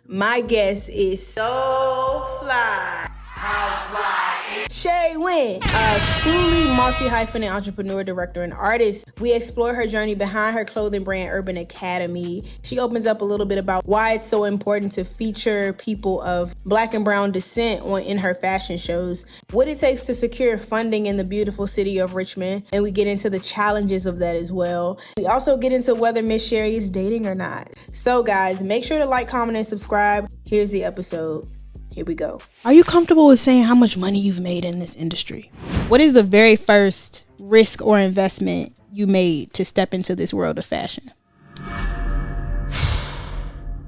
My guest is so fly. How fly? Sherry Nguyen, a truly multi-hyphenate entrepreneur, director, and artist. We explore her journey behind her clothing brand, Urban Academy. She opens up a little bit about why it's so important to feature people of Black and brown descent in her fashion shows, what it takes to secure funding in the beautiful city of Richmond, and we get into the challenges of that as well. We also get into whether Miss Sherry is dating or not. So guys, make sure to like, comment, and subscribe. Here's the episode. Here we go. Are you comfortable with saying how much money you've made in this industry? What is the very first risk or investment you made to step into this world of fashion?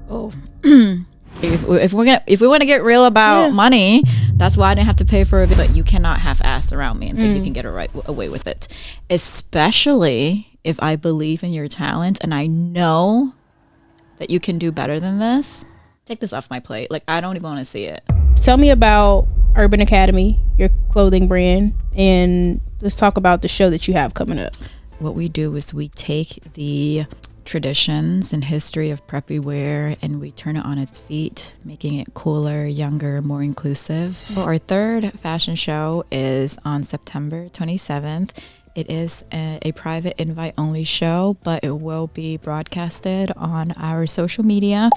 Oh, if we want to get real about money, that's why I didn't have to pay for it. But you cannot half-ass around me and think you can get away with it, especially if I believe in your talent and I know that you can do better than this. Take this off my plate. Like, I don't even want to see it. Tell me about Urban Academy, your clothing brand, and let's talk about the show that you have coming up. What we do is we take the traditions and history of preppy wear and we turn it on its feet, making it cooler, younger, more inclusive. So our third fashion show is on September 27th. It is a private invite only show, but it will be broadcasted on our social media.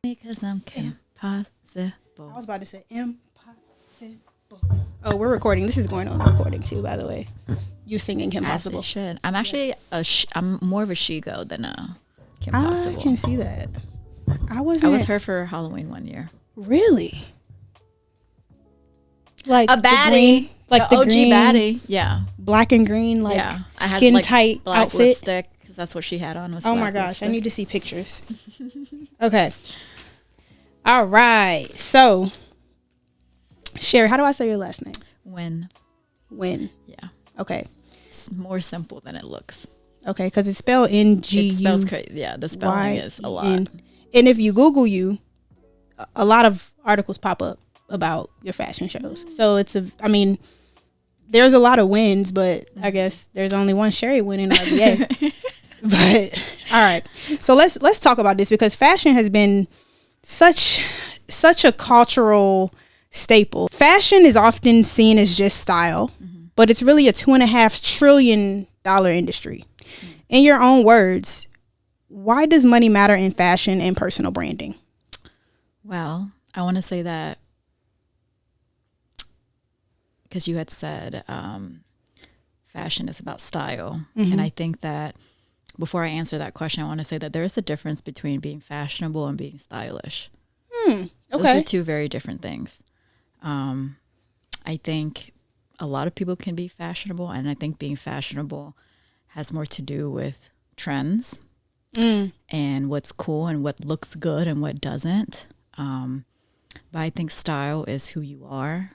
Because I'm impossible. I was about to say impossible. Oh, we're recording. This is going on recording too, by the way. You singing Kim Possible. As it should. I'm actually I'm more of a she-go than a Kim Possible. I can see that. I was her for Halloween one year. Really? Like a baddie, green, like the OG green, baddie. Yeah, black and green, like I had, skin like, tight black outfit. Lipstick, because that's what she had on. Was oh my gosh, lipstick. I need to see pictures. Okay. All right. So, Sherry, how do I say your last name? Nguyen. Yeah. Okay. It's more simple than it looks. Okay, because it's spelled N-G-U. It spells crazy. Yeah, the spelling is a lot. And if you Google you, a lot of articles pop up about your fashion shows. So there's a lot of wins, but I guess there's only one Sherry Nguyen in RBA. But all right. So let's talk about this, because fashion has been such a cultural staple. Fashion is often seen as just style, but it's really a $2.5 trillion industry. In your own words, why does money matter in fashion and personal branding? Well, I want to say that because you had said fashion is about style. And I think that before I answer that question, I want to say that there is a difference between being fashionable and being stylish. Okay. Those are two very different things. I think a lot of people can be fashionable, and I think being fashionable has more to do with trends and what's cool and what looks good and what doesn't. But I think style is who you are.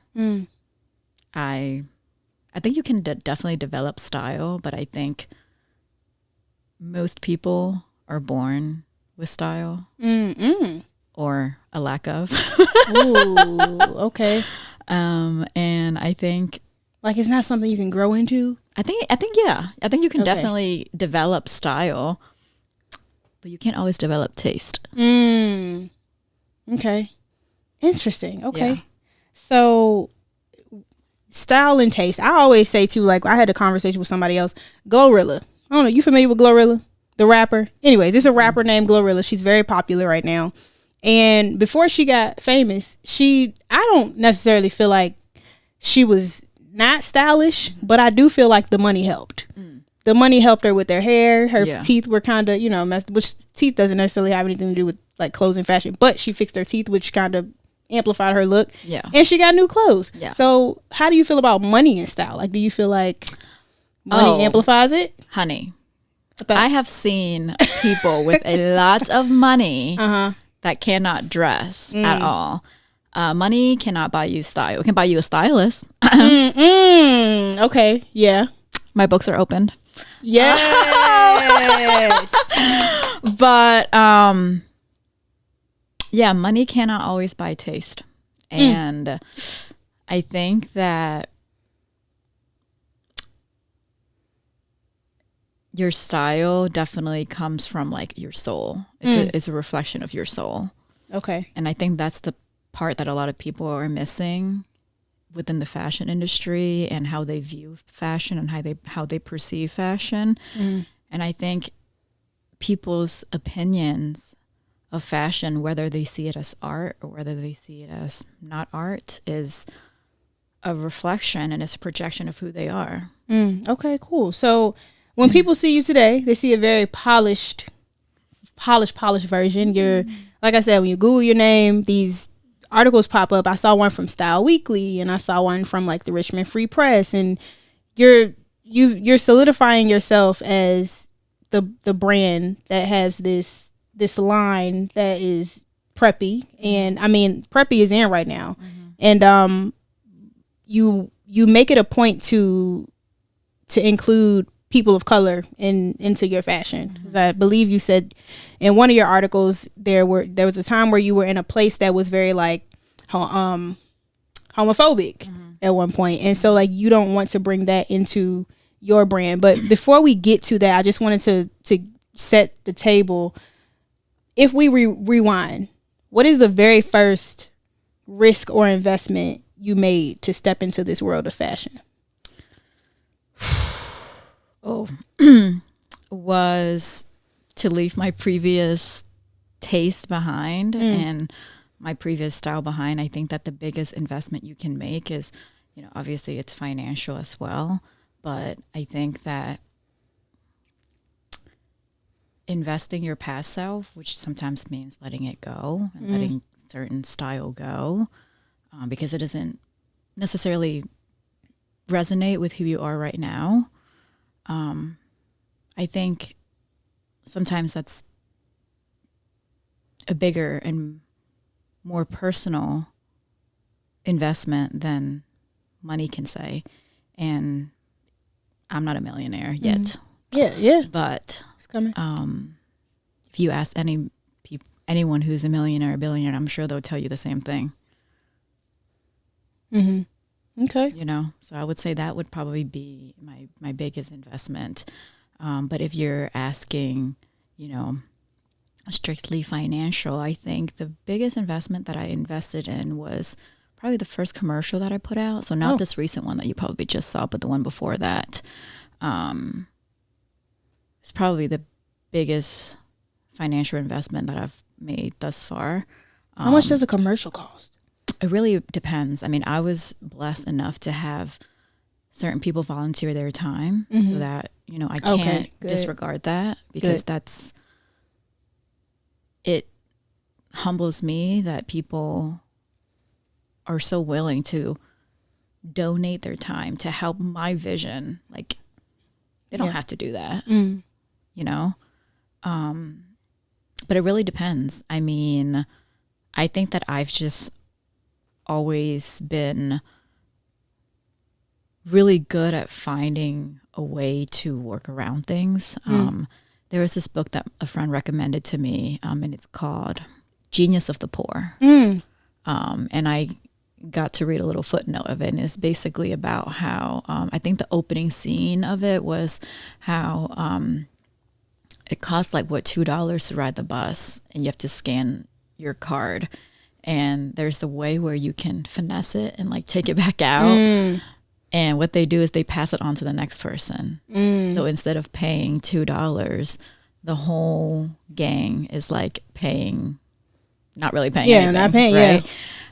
I think you can definitely develop style, but I think most people are born with style or a lack of. Ooh, okay. And I think like it's not something you can grow into. I think you can definitely develop style, but you can't always develop taste. Okay. Interesting. Okay. Yeah. So style and taste. I always say too, like I had a conversation with somebody else, Glorilla. I don't know, you familiar with Glorilla, the rapper? Anyways, it's a rapper named Glorilla. She's very popular right now. And before she got famous, I don't necessarily feel like she was not stylish, but I do feel like the money helped. The money helped her with her hair. Her teeth were kind of, messed, which teeth doesn't necessarily have anything to do with like clothes and fashion, but she fixed her teeth, which kind of amplified her look. Yeah. And she got new clothes. Yeah. So how do you feel about money and style? Like, do you feel like money amplifies it? Honey, I have seen people with a lot of money that cannot dress at all. Money cannot buy you style. It can buy you a stylist. Okay. Yeah. My books are opened. Yes. But yeah, money cannot always buy taste. And I think that your style definitely comes from like your soul. It's a reflection of your soul. Okay. And I think that's the part that a lot of people are missing within the fashion industry and how they view fashion and how they perceive fashion. And I think people's opinions of fashion, whether they see it as art or whether they see it as not art, is a reflection and it's a projection of who they are. Okay, cool. So when people see you today, they see a very polished version. You're, like I said, when you Google your name, these articles pop up. I saw one from Style Weekly and I saw one from like the Richmond Free Press, and you're solidifying yourself as the brand that has this line that is preppy. And I mean, preppy is in right now. And you make it a point to include people of color into your fashion. 'Cause I believe you said in one of your articles there was a time where you were in a place that was very like homophobic at one point, and so like you don't want to bring that into your brand. But before we get to that, I just wanted to set the table. If we rewind, what is the very first risk or investment you made to step into this world of fashion? Was to leave my previous taste behind and my previous style behind. I think that the biggest investment you can make is, obviously it's financial as well, but I think that investing your past self, which sometimes means letting it go and letting certain style go, because it doesn't necessarily resonate with who you are right now. I think sometimes that's a bigger and more personal investment than money can say. And I'm not a millionaire yet. Yeah. But It's coming. if you ask anyone who's a millionaire or billionaire, I'm sure they'll tell you the same thing. Okay. So I would say that would probably be my biggest investment. But if you're asking, strictly financial, I think the biggest investment that I invested in was probably the first commercial that I put out. So not this recent one that you probably just saw, but the one before that. It's probably the biggest financial investment that I've made thus far. How much does a commercial cost? It really depends. I mean, I was blessed enough to have certain people volunteer their time so that, I can't disregard that, because it humbles me that people are so willing to donate their time to help my vision. Like, they don't have to do that, but it really depends. I mean, I think that I've just always been really good at finding a way to work around things. There was this book that a friend recommended to me, and it's called Genius of the Poor. And I got to read a little footnote of it, and it's basically about how I think the opening scene of it was how it costs like $2 to ride the bus, and you have to scan your card, and there's a way where you can finesse it and like take it back out. And what they do is they pass it on to the next person. So instead of paying $2, the whole gang is like not really paying anything. Not paying, right?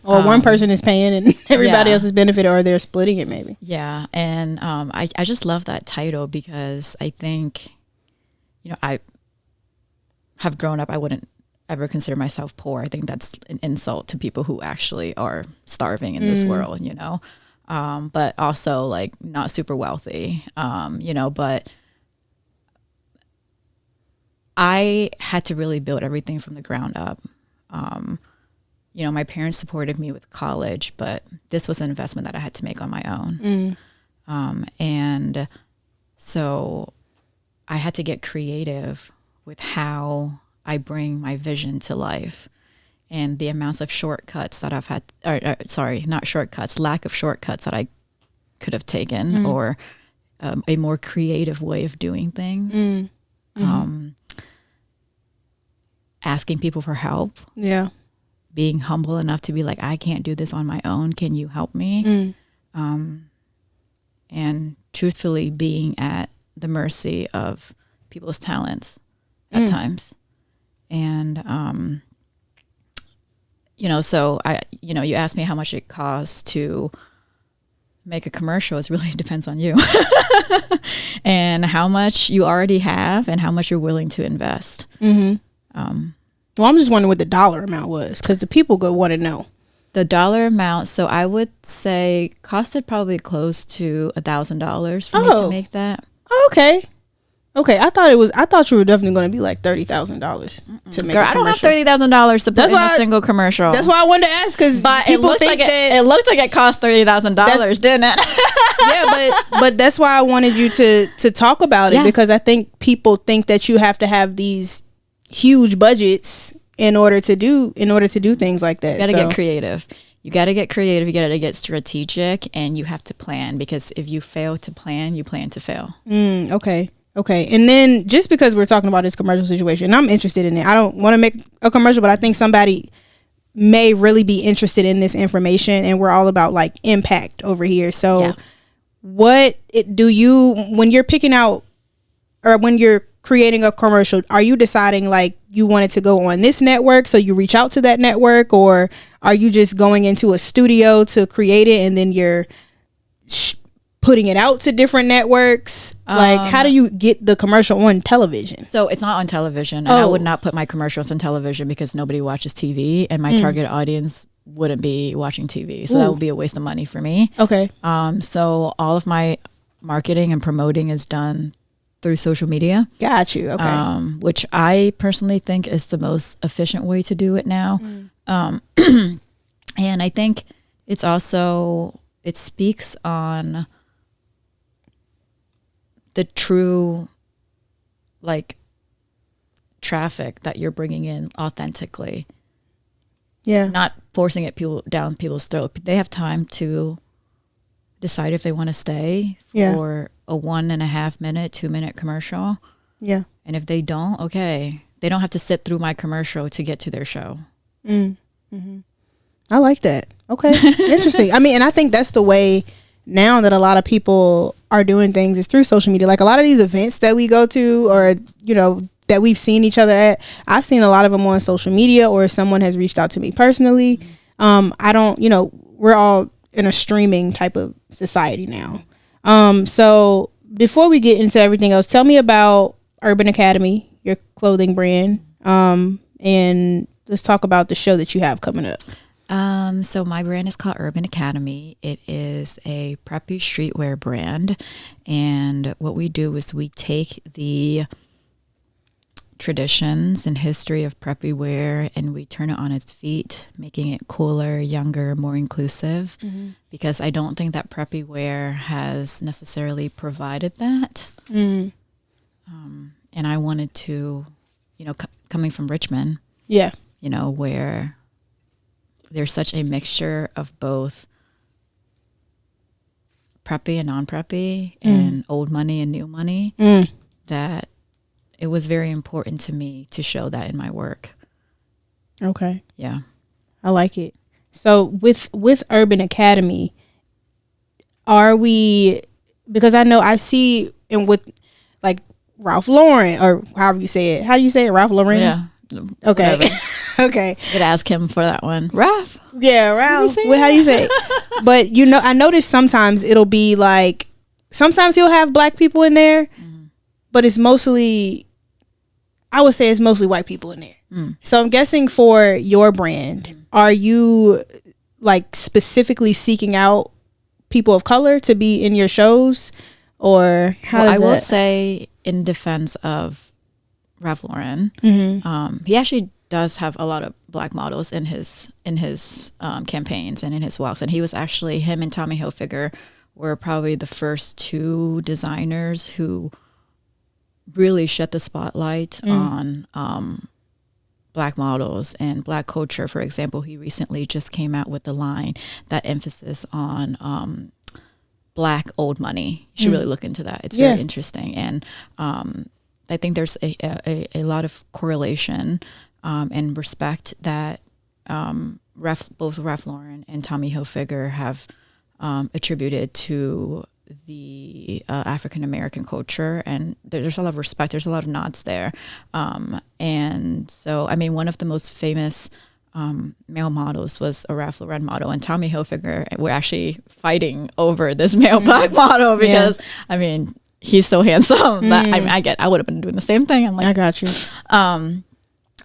Or one person is paying and everybody else is benefiting, or they're splitting it maybe. Yeah. And I just love that title, because I think, I have grown up, I wouldn't ever consider myself poor. I think that's an insult to people who actually are starving in this world, but also like not super wealthy, but I had to really build everything from the ground up. My parents supported me with college, but this was an investment that I had to make on my own. And so I had to get creative with how I bring my vision to life. And the amounts of shortcuts that I've had, lack of shortcuts that I could have taken, or a more creative way of doing things. Asking people for help. Yeah. Being humble enough to be like, I can't do this on my own. Can you help me? And truthfully being at the mercy of people's talents at times. And, so you asked me how much it costs to make a commercial. It really depends on you and how much you already have and how much you're willing to invest. Well, I'm just wondering what the dollar amount was, because the people go want to know. The dollar amount, so I would say costed probably close to $1,000 for me to make that. Okay. I thought you were definitely going to be like $30,000 to make. Girl, I don't have $30,000 to put in a single commercial. That's why I wanted to ask, because people think it looked like it cost $30,000, didn't it? Yeah, but that's why I wanted you to talk about it, because I think people think that you have to have these huge budgets in order to do things like that. You got to get creative. You got to get creative. You got to get strategic, and you have to plan, because if you fail to plan, you plan to fail. Okay. And then, just because we're talking about this commercial situation, I'm interested in it. I don't want to make a commercial, but I think somebody may really be interested in this information, and we're all about like impact over here. So when you're picking out, or when you're creating a commercial, are you deciding like you want it to go on this network, so you reach out to that network, or are you just going into a studio to create it and then you're putting it out to different networks? Like, how do you get the commercial on television? So it's not on television, and I would not put my commercials on television because nobody watches TV, and my target audience wouldn't be watching TV, so that would be a waste of money for me. Okay. So all of my marketing and promoting is done through social media. Got you. Okay. Which I personally think is the most efficient way to do it now. And I think it speaks on the true like traffic that you're bringing in authentically. Yeah. Not forcing it down people's throat. They have time to decide if they want to stay for a 1.5 minute, 2 minute commercial. Yeah. And if they don't, okay, they don't have to sit through my commercial to get to their show. I like that. Okay. Interesting. I mean, and I think that's the way now that a lot of people are doing things, is through social media. Like a lot of these events that we go to, or, that we've seen each other at, I've seen a lot of them on social media, or someone has reached out to me personally. I don't, we're all in a streaming type of society now. So before we get into everything else, tell me about Urban Academy, your clothing brand. And let's talk about the show that you have coming up. So my brand is called Urban Academy. It is a preppy streetwear brand. And what we do is we take the traditions and history of preppy wear and we turn it on its feet, making it cooler, younger, more inclusive, because I don't think that preppy wear has necessarily provided that. And I wanted to, coming from Richmond, where there's such a mixture of both preppy and non-preppy and old money and new money, that it was very important to me to show that in my work. Okay. Yeah. I like it. So with Urban Academy, because I know I see, and with like Ralph Lauren, or however you say it. How do you say it? Ralph Lauren? Yeah. Okay. Okay. Could ask him for that one. Ralph. Yeah, Ralph. How do you say it? But I notice sometimes it'll be like, sometimes he'll have black people in there, but it's mostly, I would say it's mostly white people in there. So I'm guessing for your brand, are you like specifically seeking out people of color to be in your shows, or how does I will say, in defense of Ralph Lauren, he actually does have a lot of black models in his campaigns and in his walks, and him and Tommy Hilfiger were probably the first two designers who really shed the spotlight on black models and black culture. For example, he recently just came out with the line that emphasis on Black old money. You should really look into that. It's very interesting. And I think there's a lot of correlation and respect that both Ralph Lauren and Tommy Hilfiger have attributed to the African American culture, and there's a lot of respect. There's a lot of nods there, and so I mean, one of the most famous male models was a Ralph Lauren model, and Tommy Hilfiger were actually fighting over this male Black model because I mean, he's so handsome that I mean, I would have been doing the same thing. I'm like, I got you.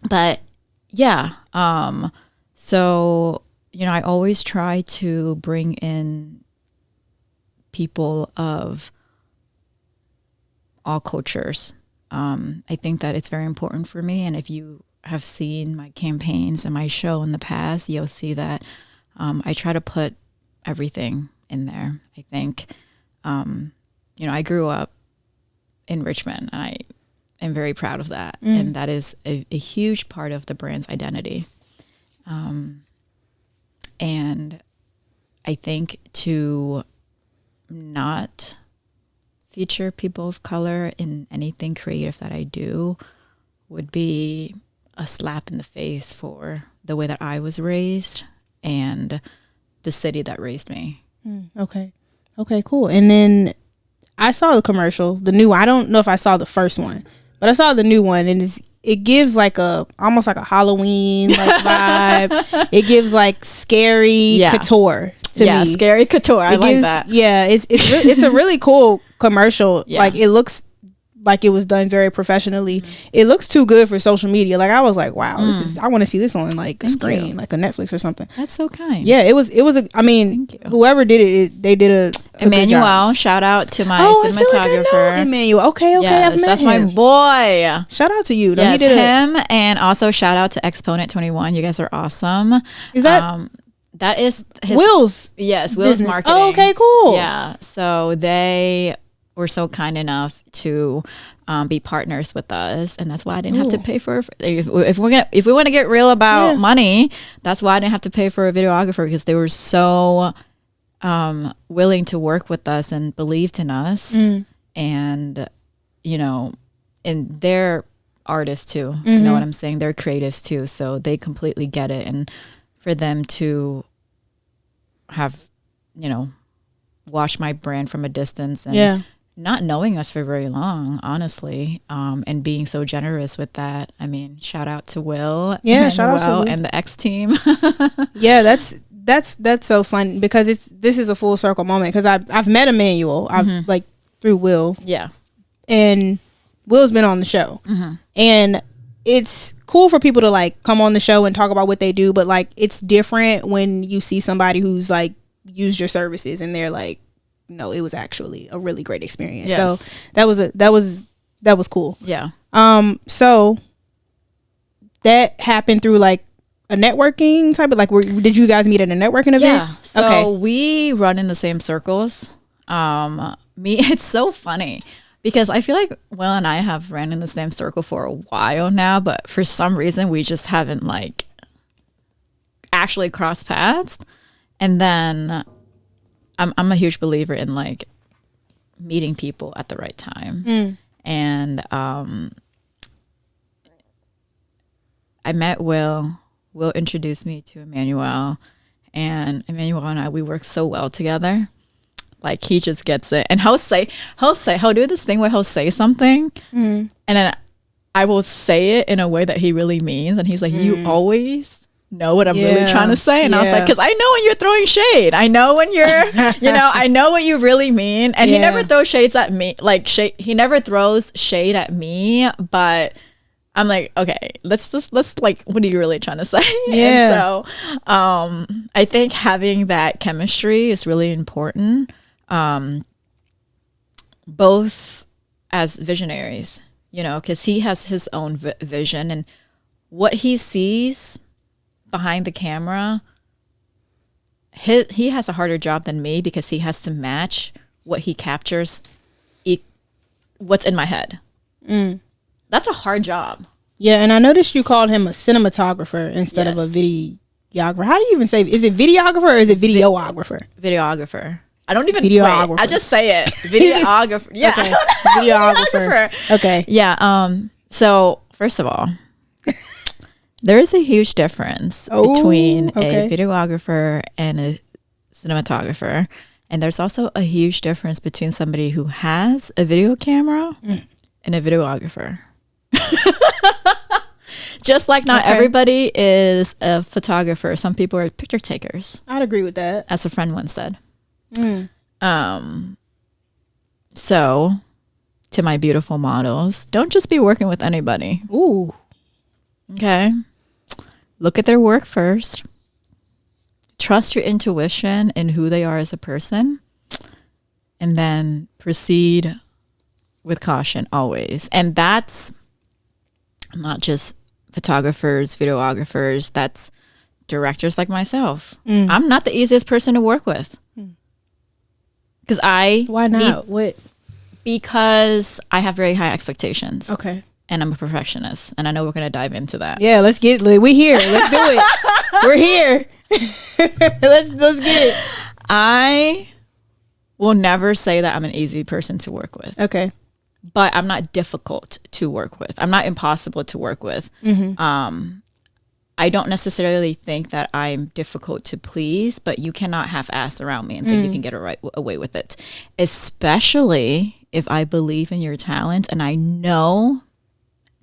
But yeah, so you know, I always try to bring in people of all cultures. I think that it's very important for me. And if you have seen my campaigns and my show in the past, you'll see that I try to put everything in there. I think, you know, I grew up in Richmond, and I am very proud of that. And that is a huge part of the brand's identity. And I think to not feature people of color in anything creative that I do would be a slap in the face for the way that I was raised and the city that raised me. Okay, cool. And then I saw the commercial, the new one. I don't know if I saw the first one, but I saw the new one, and it gives like almost like a Halloween like vibe. It gives like scary couture to me. Scary couture. I like that. Yeah, it's a really cool commercial. Yeah. Like, it looks like it was done very professionally. It looks too good for social media. Like, I was like, wow, I want to see this on like a screen, like a Netflix or something. That's so kind. Yeah, it was I mean, whoever did it, they did a Emmanuel. Shout out to my cinematographer. I feel like I know Emmanuel. Okay, yes, that's him. My boy. Shout out to you. Yes, him, and also shout out to Exponent 21. You guys are awesome. Is that that is his Will's? Yes, Will's business. marketing. Oh, okay, cool. Yeah, so they were so kind enough to be partners with us, and that's why I didn't have to pay for. If we want to get real about money, that's why I didn't have to pay for a videographer, because they were so willing to work with us and believed in us, and you know, and they're artists too. You know what I'm saying? They're creatives too, so they completely get it. And for them to have, you know, watch my brand from a distance and not knowing us for very long, honestly, and being so generous with that. I mean, shout out to Will. Yeah, shout out to Will and the X team. Yeah, that's so fun, because this is a full circle moment, because I've met Emmanuel. I've like through Will. Yeah, and Will's been on the show, and it's cool for people to like come on the show and talk about what they do, but like, it's different when you see somebody who's like used your services and they're like, no, it was actually a really great experience. Yes. So that was cool. Yeah. So that happened through like a networking type of, like, did you guys meet at a networking event? Yeah. So we run in the same circles. It's so funny, because I feel like Will and I have ran in the same circle for a while now, but for some reason we just haven't like actually crossed paths. And then I'm a huge believer in like meeting people at the right time. And I met Will. Will introduced me to Emmanuel, and Emmanuel and I, we work so well together. Like, he just gets it, and he'll do this thing where he'll say something, and then I will say it in a way that he really means, and he's like, "You always know what I'm really trying to say," and I was like, "Because I know when you're throwing shade. I know when you're, you know, I know what you really mean." And he never throws shades at me, like he never throws shade at me, but I'm like, okay, let's like, what are you really trying to say? Yeah. And so, I think having that chemistry is really important. Both as visionaries, you know, because he has his own vision, and what he sees behind the camera, he has a harder job than me, because he has to match what he captures what's in my head. That's a hard job. Yeah, and I noticed you called him a cinematographer instead of a videographer. How do you even say, is it videographer or is it videographer? Videographer. I don't even Videographer. I just say it. Videographer. Yeah. Okay. Videographer. Okay. Yeah. So first of all, there is a huge difference between a videographer and a cinematographer. And there's also a huge difference between somebody who has a video camera and a videographer. Just like not everybody is a photographer. Some people are picture takers. I'd agree with that. As a friend once said. So to my beautiful models, don't just be working with anybody. Ooh. Okay. Look at their work first. Trust your intuition in who they are as a person. And then proceed with caution always. And that's not just photographers, videographers, that's directors like myself. I'm not the easiest person to work with. Because Why not? What? Because I have very high expectations. Okay. And I'm a perfectionist. And I know we're going to dive into that. Yeah, we here. Let's do it. We're here. let's get it. I will never say that I'm an easy person to work with. Okay. But I'm not difficult to work with. I'm not impossible to work with. I don't necessarily think that I'm difficult to please, but you cannot half-ass around me and think you can get away with it. Especially if I believe in your talent and I know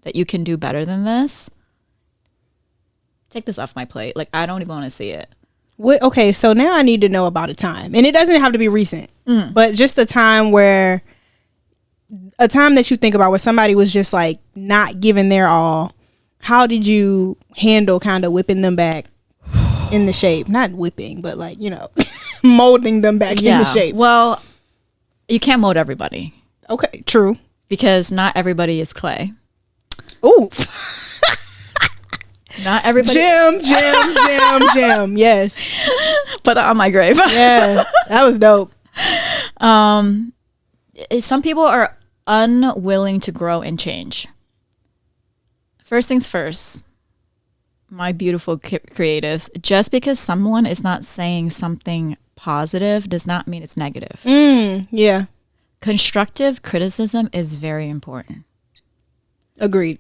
that you can do better than this. Take this off my plate. Like, I don't even want to see it. What? Okay, so now I need to know about a time. And it doesn't have to be recent, but just a time that you think about where somebody was just like not giving their all. How did you handle kind of whipping them back in the shape? Not whipping, but like, molding them back in the shape. Well, you can't mold everybody. Okay, true. Because not everybody is clay. Ooh. Not everybody. Jim. Yes. Put that on my grave. Yeah, that was dope. Some people are unwilling to grow and change. First things first, my beautiful creatives, just because someone is not saying something positive does not mean it's negative. Yeah. Constructive criticism is very important. Agreed.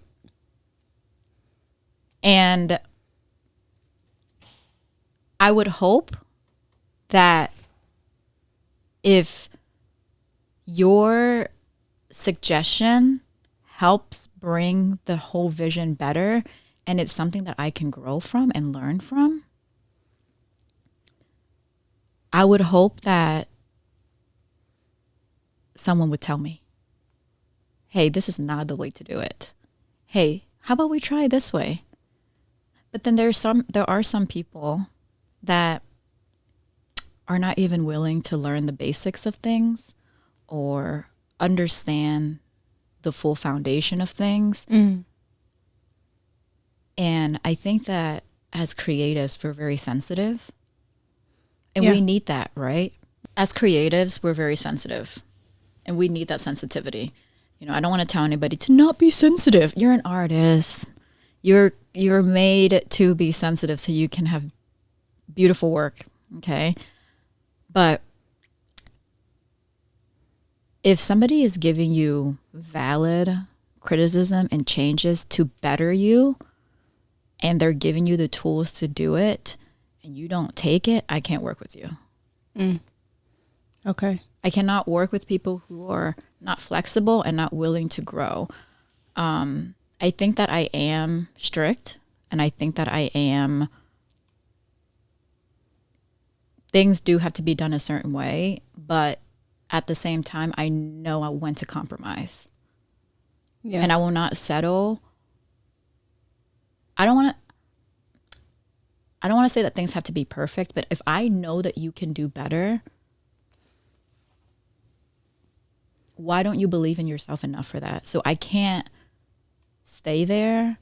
And I would hope that if your suggestion helps bring the whole vision better and it's something that I can grow from and learn from, I would hope that someone would tell me, hey, this is not the way to do it. Hey, how about we try this way? But then there are some people that are not even willing to learn the basics of things or understand the full foundation of things. And I think that as creatives, we're very sensitive. And we need that, right? As creatives, we're very sensitive. And we need that sensitivity. I don't want to tell anybody to not be sensitive. You're an artist. You're made to be sensitive so you can have beautiful work, okay? But if somebody is giving you valid criticism and changes to better you, and they're giving you the tools to do it, and you don't take it, I can't work with you. Okay. I cannot work with people who are not flexible and not willing to grow. I think that I am strict, and I think that things do have to be done a certain way, but at the same time, I know when to compromise. Yeah. And I will not settle. I don't want to say that things have to be perfect, but if I know that you can do better, why don't you believe in yourself enough for that? So I can't stay there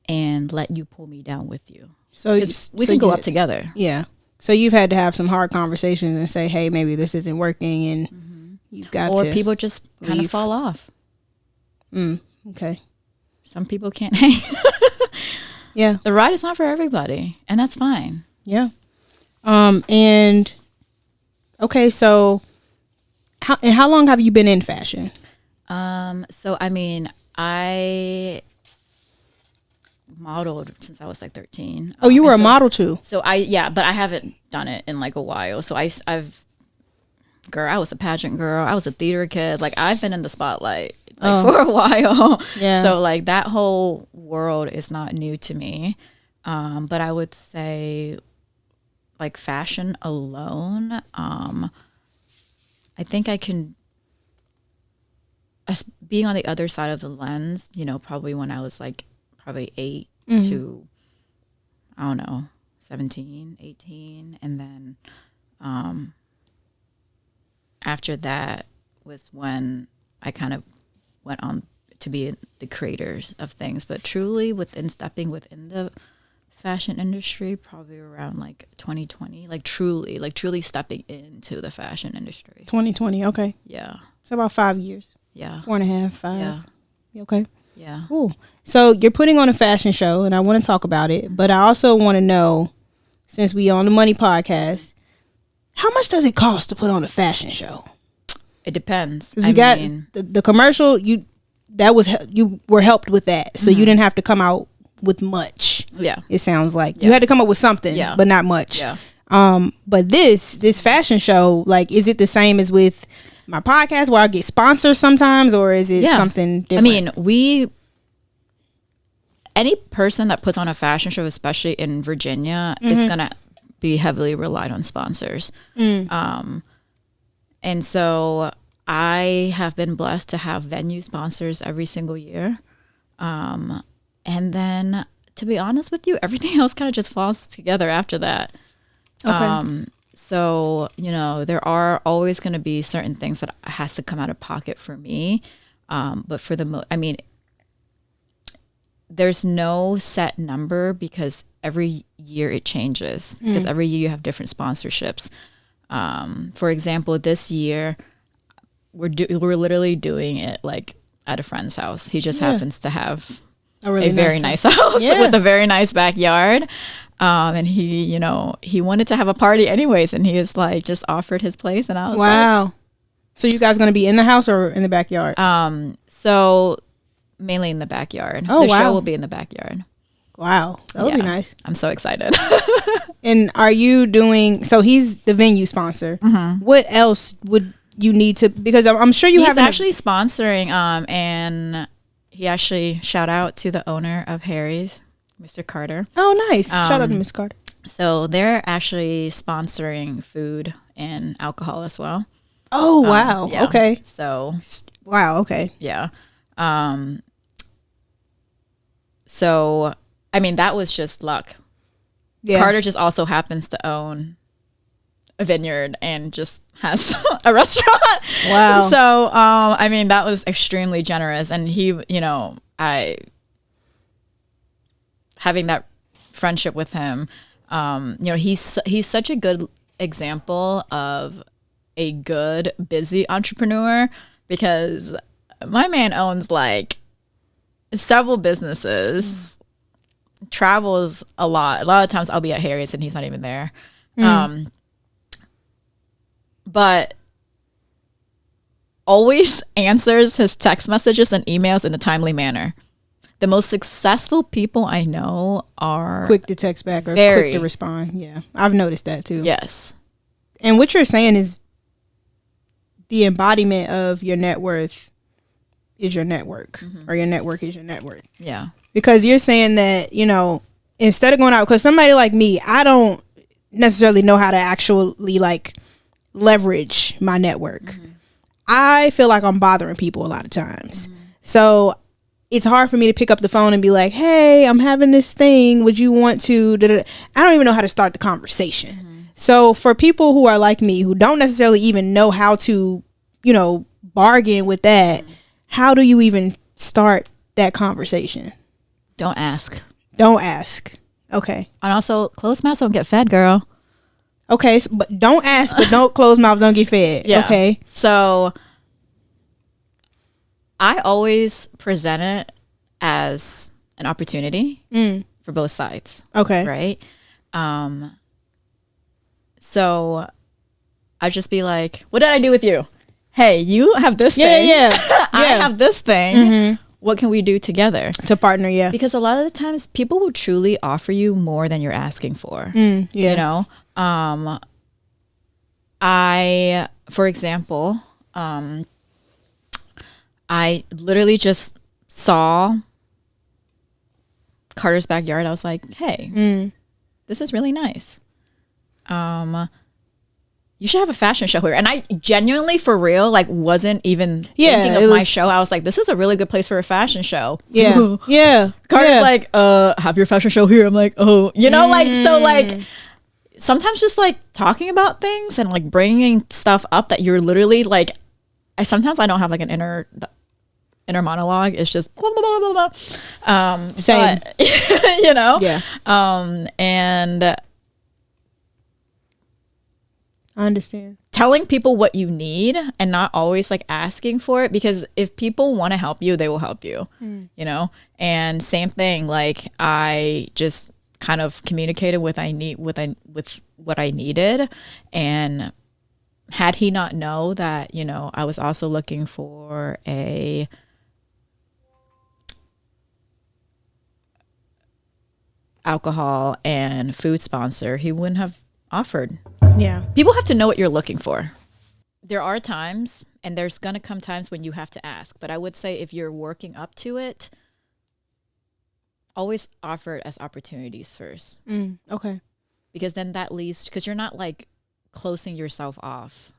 and let you pull me down with you. So we can go up together. Yeah. So you've had to have some hard conversations and say, hey, maybe this isn't working, and you've got or people just kind of fall off. Okay. Some people can't hang. Yeah. The ride is not for everybody, and that's fine. Yeah. And Okay, so how long have you been in fashion? So I mean, I modeled since I was like 13. Oh, you were a model too. So but I haven't done it in like a while. So I was a pageant girl. I was a theater kid. Like I've been in the spotlight for a while. Yeah. So like that whole world is not new to me. But I would say like fashion alone, I think I can, as being on the other side of the lens, you know, probably when I was like probably 8 to, I don't know, 17, 18. And then after that was when I kind of went on to be the creators of things. But truly stepping within the fashion industry, probably around like 2020, like truly stepping into the fashion industry. 2020, okay. Yeah. So about 5 years. Yeah. 4.5, 5. Yeah. Okay. Yeah. Cool. So you're putting on a fashion show, and I want to talk about it, but I also want to know, since we on the Money Podcast, how much does it cost to put on a fashion show? It depends. Because we got the commercial, you were helped with that, so you didn't have to come out with much. Yeah. It sounds like you had to come up with something, but not much. Yeah. But this fashion show, like, is it the same as with my podcast where I get sponsors sometimes, or is it something different? I mean, any person that puts on a fashion show, especially in Virginia, is gonna be heavily relied on sponsors. And so I have been blessed to have venue sponsors every single year. And then, to be honest with you, everything else kind of just falls together after that. Okay. So, you know, there are always going to be certain things that has to come out of pocket for me. But for there's no set number because every year it changes. Because every year you have different sponsorships. For example, this year we're literally doing it like at a friend's house. He just happens to have a very nice house with a very nice backyard. And he wanted to have a party anyways, and he is like just offered his place, and I was like, so you guys going to be in the house or in the backyard? So mainly in the backyard. The show will be in the backyard. Wow. That would be nice. I'm so excited. And are you doing, so he's the venue sponsor. What else would you need to, because I'm sure he's actually sponsoring, and he actually, shout out to the owner of Harry's, Mr. Carter. Oh, nice. Shout out to Mr. Carter. So they're actually sponsoring food and alcohol as well. Oh, wow. Okay. So. Wow. Okay. Yeah. So, I mean, that was just luck. Yeah. Carter just also happens to own a vineyard and just has a restaurant. Wow. So, I mean, that was extremely generous. And he, having that friendship with him, he's such a good example of a good, busy entrepreneur, because my man owns like several businesses, travels a lot. A lot of times I'll be at Harry's and he's not even there. But always answers his text messages and emails in a timely manner. The most successful people I know are quick to text back or quick to respond. Yeah, I've noticed that too. Yes. And what you're saying is the embodiment of your net worth is your network, or your network is your net worth. Yeah. Because you're saying that, instead of going out, because somebody like me, I don't necessarily know how to actually like leverage my network. I feel like I'm bothering people a lot of times. So it's hard for me to pick up the phone and be like, hey, I'm having this thing. Would you want to? I don't even know how to start the conversation. So for people who are like me, who don't necessarily even know how to, bargain with that, how do you even start that conversation? Don't ask. Don't ask. Okay. And also, closed mouths don't get fed, girl. Okay, but don't ask, but don't close mouth, don't get fed. Yeah. Okay. So I always present it as an opportunity for both sides. Okay. Right? So I'd just be like, what did I do with you? Hey, you have this thing. I have this thing. What can we do together to partner? Yeah, because a lot of the times people will truly offer you more than you're asking for. You know, for example, I literally just saw Carter's backyard. I was like, hey, this is really nice. You should have a fashion show here. And I genuinely, for real, like wasn't even thinking of my show. I was like, this is a really good place for a fashion show. Yeah. Carter's like, have your fashion show here. I'm like, oh, you know, like, so like sometimes just like talking about things and like bringing stuff up that you're literally like, sometimes I don't have like an inner monologue. It's just blah, blah, blah, blah, blah. Same. But, you know? Yeah. And I understand. Telling people what you need and not always like asking for it, because if people want to help you, they will help you, you know? And same thing, like I just kind of communicated with what I needed. And had he not know that, you know, I was also looking for a alcohol and food sponsor, he wouldn't have offered. Yeah. People have to know what you're looking for. There are times, and there's going to come times when you have to ask. But I would say if you're working up to it, always offer it as opportunities first. Okay. Because then that leaves, because you're not like closing yourself off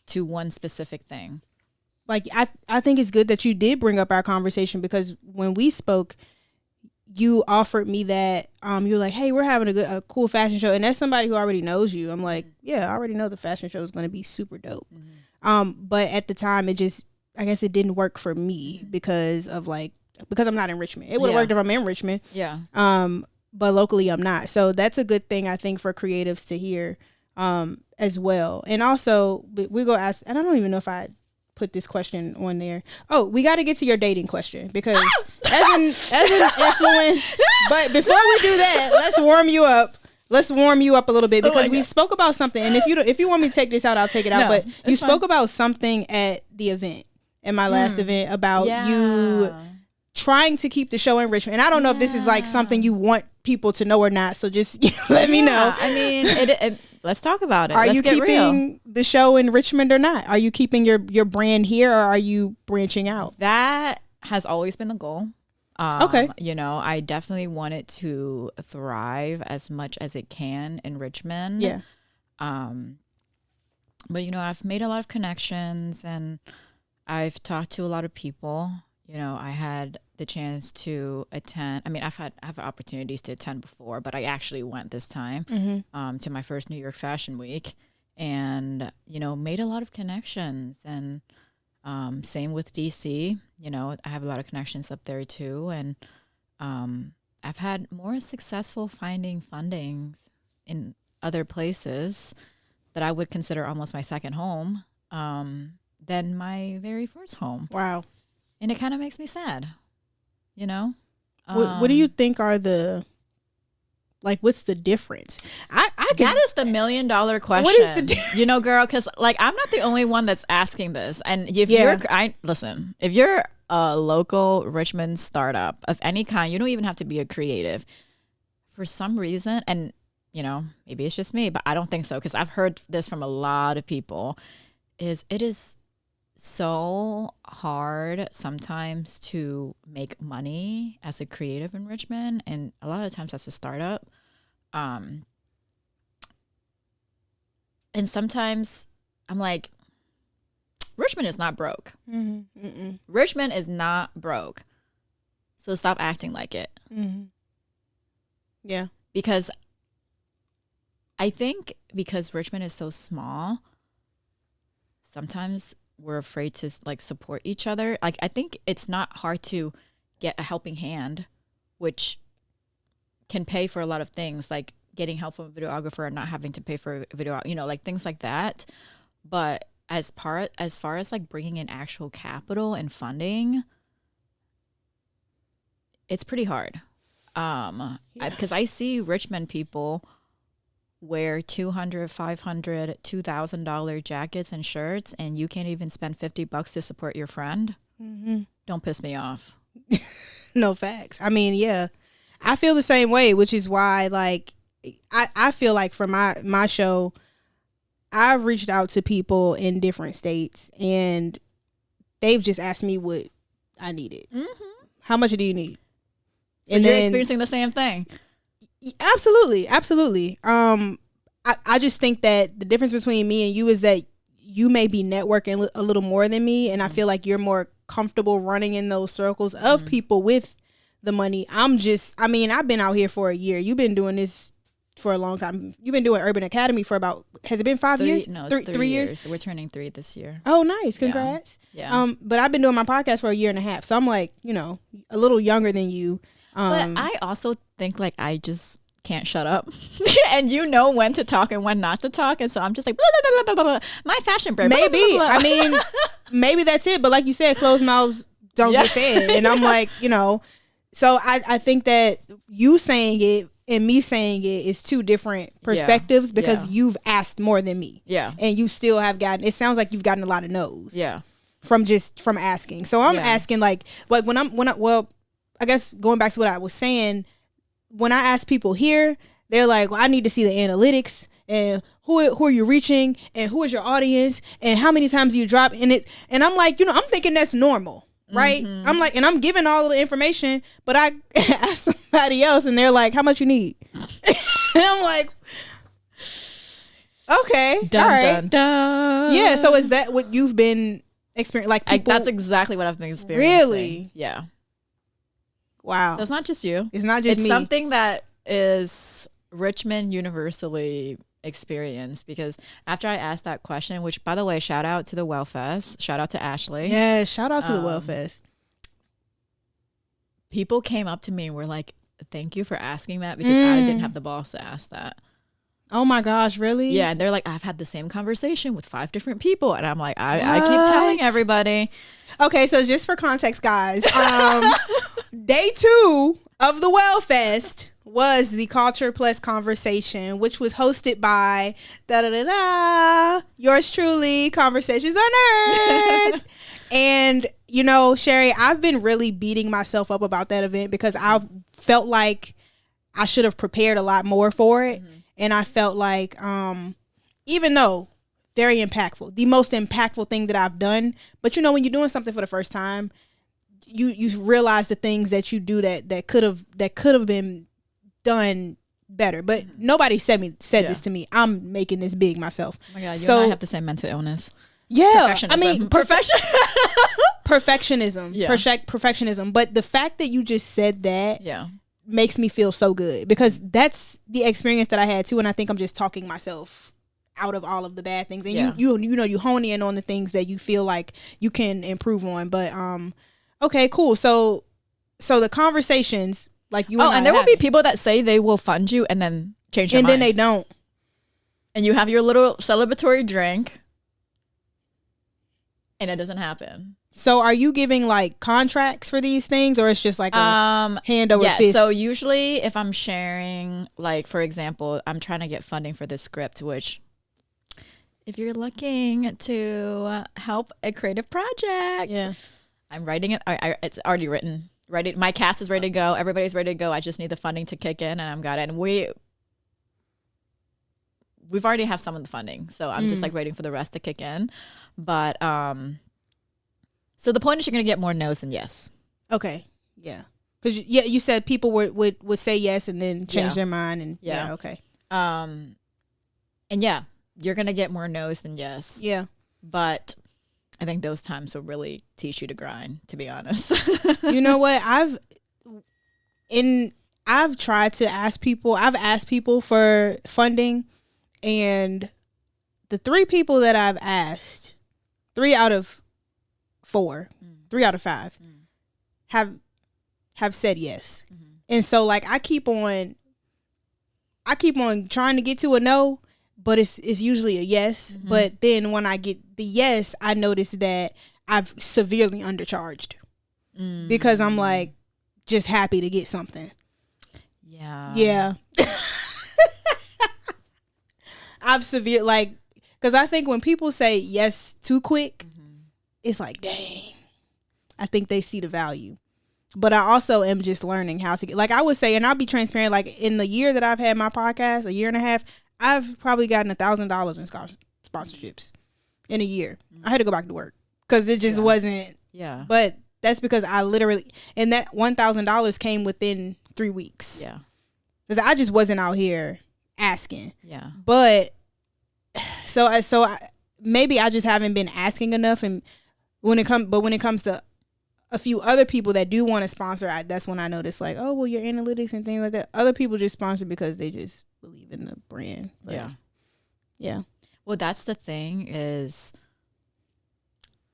to one specific thing. Like, I think it's good that you did bring up our conversation, because when we spoke, you offered me that, you were like, hey, we're having a cool fashion show. And that's somebody who already knows you. I'm like, yeah, I already know the fashion show is going to be super dope. But at the time, I guess it didn't work for me because I'm not in Richmond. It would have worked if I'm in Richmond. Yeah. But locally I'm not. So that's a good thing, I think, for creatives to hear, as well. And also we go ask, and I don't even know if I put this question on there. Oh, we got to get to your dating question, because as an influence. But before we do that, let's warm you up. Let's warm you up a little bit, because we spoke about something. And if you want me to take this out, I'll take it out. But you spoke about something at the event, in my last event, about you trying to keep the show in Richmond. And I don't know if this is like something you want people to know or not. So just let me know. I mean, let's talk about it. Are you keeping the show in Richmond or not? Are you keeping your brand here, or are you branching out? That has always been the goal. Okay. You know, I definitely want it to thrive as much as it can in Richmond. Yeah. But, you know, I've made a lot of connections, and I've talked to a lot of people. You know, I had the chance to attend. I mean, I've had opportunities to attend before, but I actually went this time to my first New York Fashion Week, and, you know, made a lot of connections. And same with DC. You know, I have a lot of connections up there too. And I've had more successful finding fundings in other places that I would consider almost my second home than my very first home. Wow. And it kind of makes me sad, you know? What do you think are what's the difference? That is the $1 million question. What is the difference? You know, girl, because like I'm not the only one that's asking this. And if if you're a local Richmond startup of any kind, you don't even have to be a creative. For some reason, and you know, maybe it's just me, but I don't think so, because I've heard this from a lot of people, it is so hard sometimes to make money as a creative in Richmond, and a lot of times as a startup. And sometimes I'm like, Richmond is not broke. Richmond is not broke. So stop acting like it. Yeah. Because I think because Richmond is so small, sometimes we're afraid to like support each other. Like, I think it's not hard to get a helping hand, which can pay for a lot of things, like getting help from a videographer and not having to pay for a video, you know, like things like that. But as far as like bringing in actual capital and funding, it's pretty hard. Because I see Richmond people wear $200, $500, $2,000 jackets and shirts, and you can't even spend $50 to support your friend, don't piss me off. No, facts. I mean, yeah, I feel the same way, which is why, like, I feel like for my show, I've reached out to people in different states, and they've just asked me what I needed. How much do you need? So and you're experiencing the same thing. Absolutely. I just think that the difference between me and you is that you may be networking a little more than me, and I feel like you're more comfortable running in those circles of people with the money. I've been out here for a year. You've been doing this for a long time. You've been doing Urban Academy for about, has it been 5 years? No, it's 3 years. We're turning 3 this year. Oh, nice. Congrats. Yeah. But I've been doing my podcast for a year and a half. So I'm like, a little younger than you. But I also think like I just can't shut up. And you know when to talk and when not to talk. And so I'm just like, blah, blah, blah, blah, blah. My fashion brand. Maybe. Blah, blah, blah. I mean, maybe that's it. But like you said, closed mouths don't get fed. And I'm like, so I think that you saying it and me saying it is two different perspectives because you've asked more than me. Yeah. And you still have gotten, it sounds like you've gotten a lot of no's. Yeah. From asking. So I'm asking like I guess going back to what I was saying, when I ask people here, they're like, well, I need to see the analytics and who are you reaching and who is your audience and how many times you drop in it. And I'm like, I'm thinking that's normal, right? I'm like, and I'm giving all of the information, but I ask somebody else and they're like, how much you need? And I'm like, okay, dun, all right. Dun, dun. Yeah. So is that what you've been experiencing? Like people, that's exactly what I've been experiencing. Really? Yeah. Wow. So it's not just you. It's not just me. It's something that is Richmond universally experienced, because after I asked that question, which by the way, shout out to the Wellfest, shout out to Ashley. Yeah, shout out to the Wellfest. People came up to me and were like, thank you for asking that, because I didn't have the balls to ask that. Oh my gosh, really? Yeah, and they're like, I've had the same conversation with 5 different people. And I'm like, I keep telling everybody. Okay, so just for context, guys, day 2 of the Wellfest was the Culture Plus Conversation, which was hosted by yours truly, Conversations on Earth. And, Sheri, I've been really beating myself up about that event because I felt like I should have prepared a lot more for it. And I felt like, even though very impactful, the most impactful thing that I've done, but when you're doing something for the first time, you realize the things that you do that could have been done better. But nobody said this to me. I'm making this big myself. Oh my God, you and I have the same mental illness. Yeah, I mean, perfectionism. Yeah. Perfectionism. But the fact that you just said that, makes me feel so good, because that's the experience that I had too, and I think I'm just talking myself out of all of the bad things, and you hone in on the things that you feel like you can improve on. But okay, cool. So the conversations, like you and there will be people that say they will fund you and then change their mind. And then they don't, and you have your little celebratory drink and it doesn't happen. So are you giving like contracts for these things, or it's just like a hand over fist? So usually if I'm sharing, like, for example, I'm trying to get funding for this script, which if you're looking to help a creative project, I'm writing it. It's already written. My cast is ready to go. Everybody's ready to go. I just need the funding to kick in, and I've got it. And we've already have some of the funding. So I'm just like waiting for the rest to kick in. But so the point is, you're going to get more no's than yes. Okay. Yeah. Because you said people would say yes and then change their mind, and okay. And you're going to get more no's than yes. Yeah. But I think those times will really teach you to grind, to be honest. You know what? I've tried to ask people. I've asked people for funding, and the 3 people that I've asked, 3 out of 4, 3 out of 5 have said yes. And so like I keep on trying to get to a no, but it's usually a yes. But then when I get the yes, I notice that I've severely undercharged because I'm like just happy to get something. Yeah. Yeah. I've severe, like, because I think when people say yes too quick, it's like, dang, I think they see the value. But I also am just learning how to get, like I would say, and I'll be transparent, like in the year that I've had my podcast, a year and a half, I've probably gotten $1,000 in sponsorships in a year. I had to go back to work because it just wasn't. Yeah. But that's because I literally, and that $1,000 came within 3 weeks. Yeah. Because I just wasn't out here asking. Yeah. But maybe I just haven't been asking enough. And when it comes to a few other people that do want to sponsor, that's when I notice, like, oh, well, your analytics and things like that. Other people just sponsor because they just believe in the brand. But yeah. Well, that's the thing, is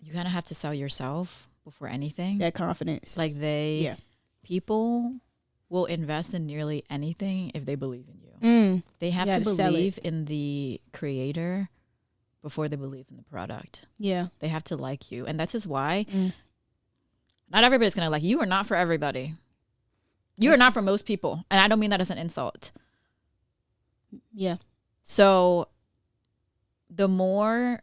you kind of have to sell yourself before anything. That confidence. Like people will invest in nearly anything if they believe in you. They have to believe in the creator before they believe in the product. Yeah. They have to like you. And that's just why not everybody's going to like you. You are not for everybody. You are not for most people. And I don't mean that as an insult. Yeah. So the more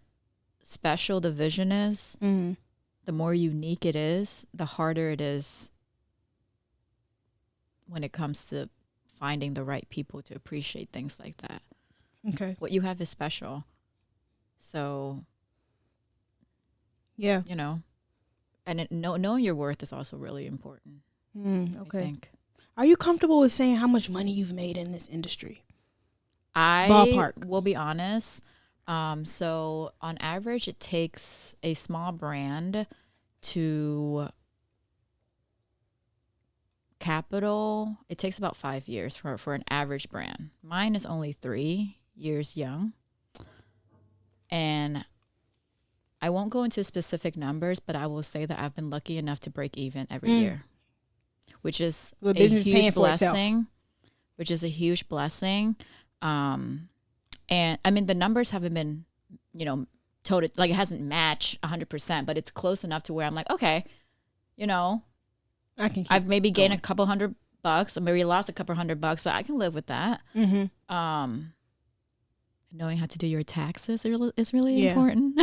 special the vision is, the more unique it is, the harder it is when it comes to finding the right people to appreciate things like that. Okay. What you have is special. So, yeah. You know, and knowing your worth is also really important. Okay. I think. Are you comfortable with saying how much money you've made in this industry? Ballpark. Will be honest. So on average, it takes a small brand to capital. It takes about 5 years for an average brand. Mine is only 3 years young. And I won't go into specific numbers, but I will say that I've been lucky enough to break even every year, which is a huge blessing. Which is a huge blessing. And I mean, the numbers haven't been, total, like it hasn't matched 100%, but it's close enough to where I'm like, okay, I've maybe gained a couple $100 or maybe lost a couple $100, but I can live with that. Knowing how to do your taxes is really important.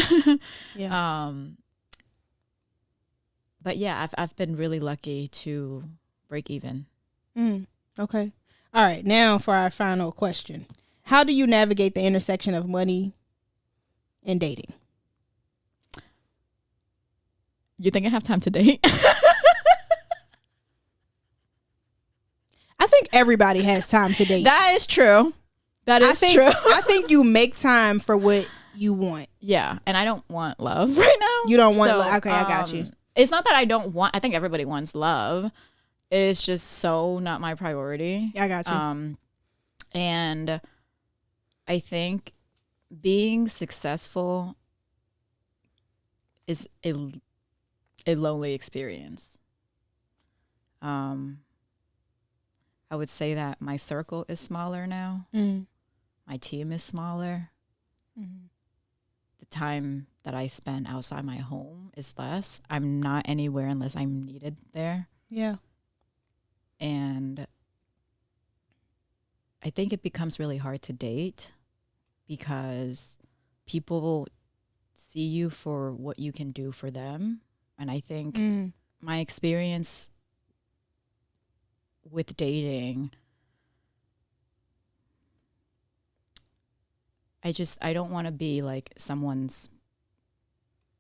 But yeah, I've been really lucky to break even. Okay. All right. Now for our final question. How do you navigate the intersection of money and dating? You think I have time to date? I think everybody has time to date. That is true. That is true. I think you make time for what you want. Yeah. And I don't want love right now. You don't want love. Okay, I got you. It's not that I don't want, I think everybody wants love. It is just so not my priority. I got you. And I think being successful is a lonely experience. I would say that my circle is smaller now. My team is smaller. The time that I spend outside my home is less. I'm not anywhere unless I'm needed there. Yeah. And I think it becomes really hard to date because people see you for what you can do for them. And I think my experience with dating, I don't want to be like someone's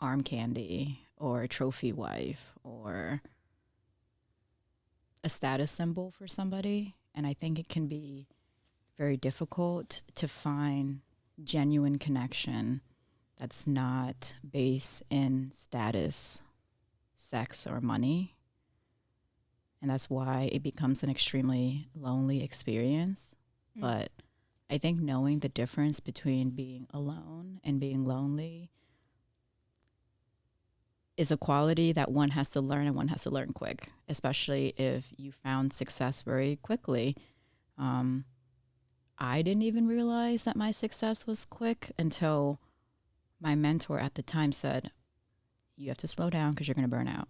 arm candy or a trophy wife or a status symbol for somebody. And I think it can be very difficult to find genuine connection that's not based in status, sex, or money. And that's why it becomes an extremely lonely experience. But I think knowing the difference between being alone and being lonely is a quality that one has to learn, and one has to learn quick, especially if you found success very quickly. I didn't even realize that my success was quick until my mentor at the time said, you have to slow down because you're going to burn out.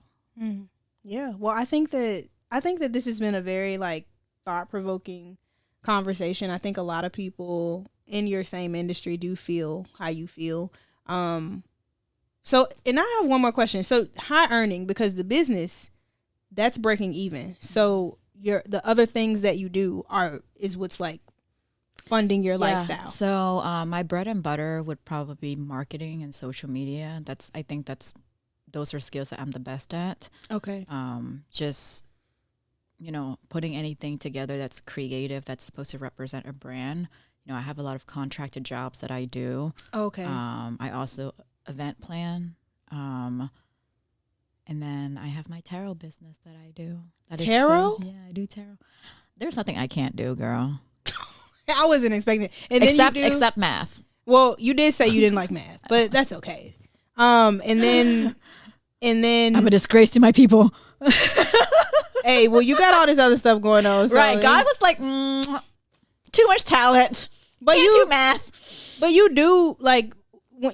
Yeah. Well, I think that this has been a very thought-provoking conversation. I think a lot of people, in your same industry do feel how you feel. So, and I have one more question. So high earning, because the business, that's breaking even. So the other things that you do is what's like funding your lifestyle. So my bread and butter would probably be marketing and social media. I think those are skills that I'm the best at. Okay. Just, putting anything together that's creative, that's supposed to represent a brand. I have a lot of contracted jobs that I do. Okay. I also event plan. And then I have my tarot business that I do. Tarot? Yeah, I do tarot. There's nothing I can't do, girl. I wasn't expecting it. And except math. Well, you did say you didn't like math, but that's okay. And then I'm a disgrace to my people. Hey, well, you got all this other stuff going on. So right. God was like, too much talent. But can't do math. But you do, like,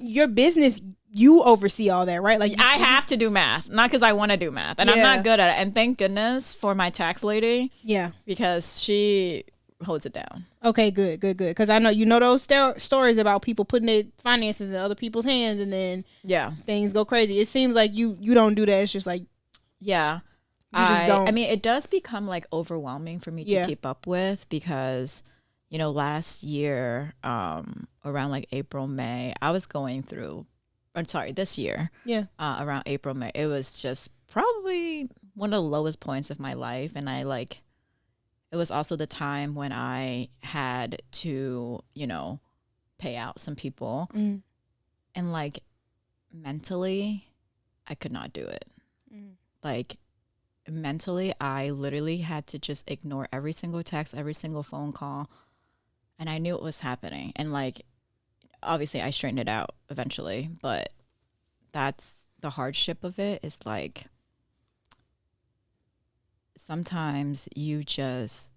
your business, you oversee all that, right? Like I have to do math, not because I want to do math, and I'm not good at it. And thank goodness for my tax lady. Yeah, because she holds it down. Okay, good. Because I know those stories about people putting their finances in other people's hands, and then things go crazy. It seems like you don't do that. It's just like you just don't. I mean, it does become like overwhelming for me to keep up with because. Last year, around like April, May, I was going through, this year, around April, May, it was just probably one of the lowest points of my life. And it was also the time when I had to, pay out some people. Mm. And like mentally, I could not do it. Mm. Like mentally, I literally had to just ignore every single text, every single phone call. And I knew it was happening. And like, obviously I straightened it out eventually, but that's the hardship of it is like, sometimes you just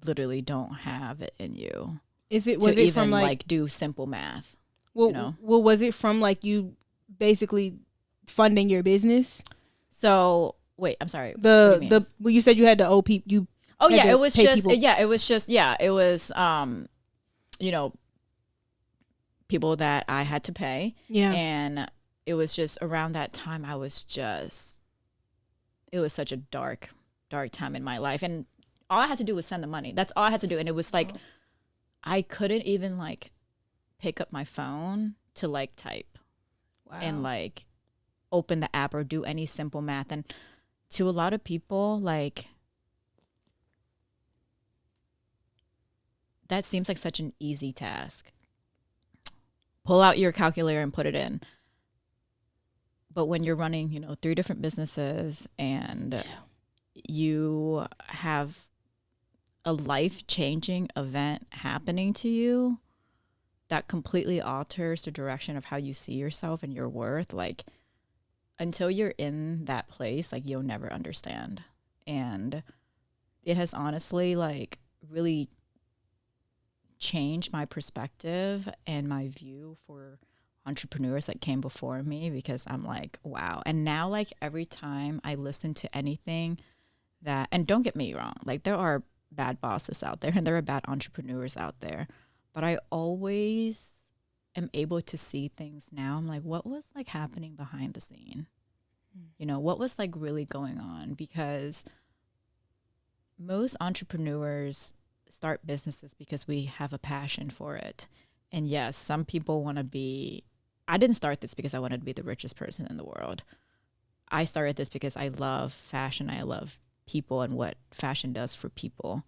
literally don't have it in you. Was it even from like do simple math? Well, was it from like you basically funding your business? So wait, I'm sorry. You said you had to owe people. Oh yeah, it was just people that I had to pay. Yeah. And it was just around that time it was such a dark time in my life. And all I had to do was send the money. That's all I had to do. And it was like I couldn't even like pick up my phone to like type and like open the app or do any simple math. And to a lot of people, like that seems like such an easy task. Pull out your calculator and put it in. But when you're running, 3 different businesses and you have a life-changing event happening to you that completely alters the direction of how you see yourself and your worth, like until you're in that place, like you'll never understand. And it has honestly like really changed my perspective and my view for entrepreneurs that came before me, because I'm like, wow. And now like every time I listen to anything that, and don't get me wrong, like there are bad bosses out there and there are bad entrepreneurs out there, but I always am able to see things now. I'm like, what was like happening behind the scene? What was like really going on? Because most entrepreneurs start businesses because we have a passion for it. And yes, some people want to be, I didn't start this because I wanted to be the richest person in the world. I started this because I love fashion. I love people and what fashion does for people.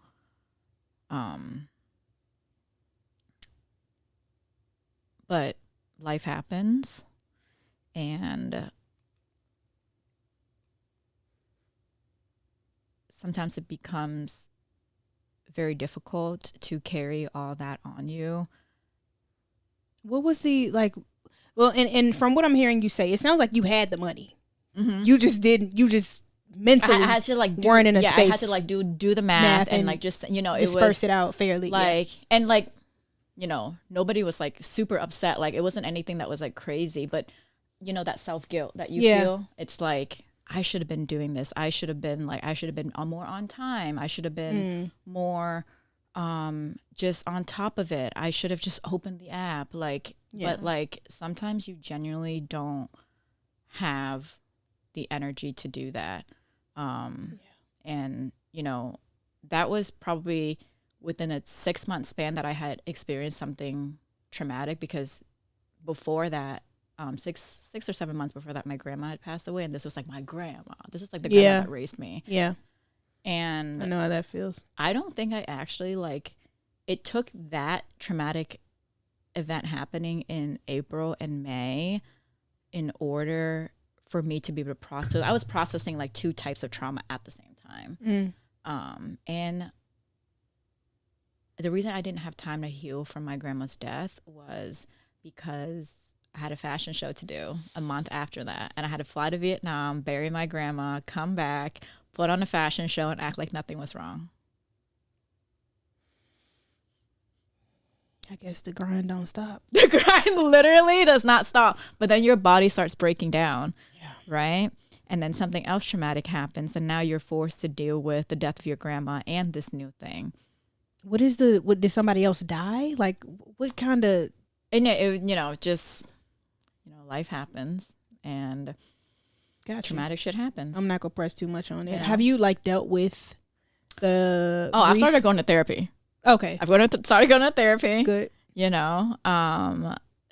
But life happens, and sometimes it becomes very difficult to carry all that on you. What was the and from what I'm hearing you say, it sounds like you had the money. Mm-hmm. You just mentally I had to like weren't in a space. I had to like do the math and like just disperse it out fairly. Like and like nobody was like super upset. Like it wasn't anything that was like crazy, but that self-guilt that you feel, it's like I should have been doing this. I should have been more on time. I should have been more just on top of it, I should have just opened the app. Like, Yeah. but like sometimes you genuinely don't have the energy to do that. And you know, that was probably within a 6-month span that I had experienced something traumatic, because before that, 6 or 7 months before that, my grandma had passed away, and this was like my grandma. This was like the grandma that raised me. Yeah. And I know how that feels. I don't think I actually it took that traumatic event happening in April and May in order for me to be able to process. I was processing like 2 types of trauma at the same time. And the reason I didn't have time to heal from my grandma's death was because I had a fashion show to do a month after that. And I had to fly to Vietnam, bury my grandma, come back, put on a fashion show, and act like nothing was wrong. I guess the grind don't stop. The grind literally does not stop. But then your body starts breaking down, right? And then something else traumatic happens, and now you're forced to deal with the death of your grandma and this new thing. What did somebody else die? Like, what kind of... And life happens, and traumatic shit happens. I'm not going to press too much on it. Yeah. Have you, like, dealt with the... Oh, I started going to therapy. Okay. Started going to therapy. Good.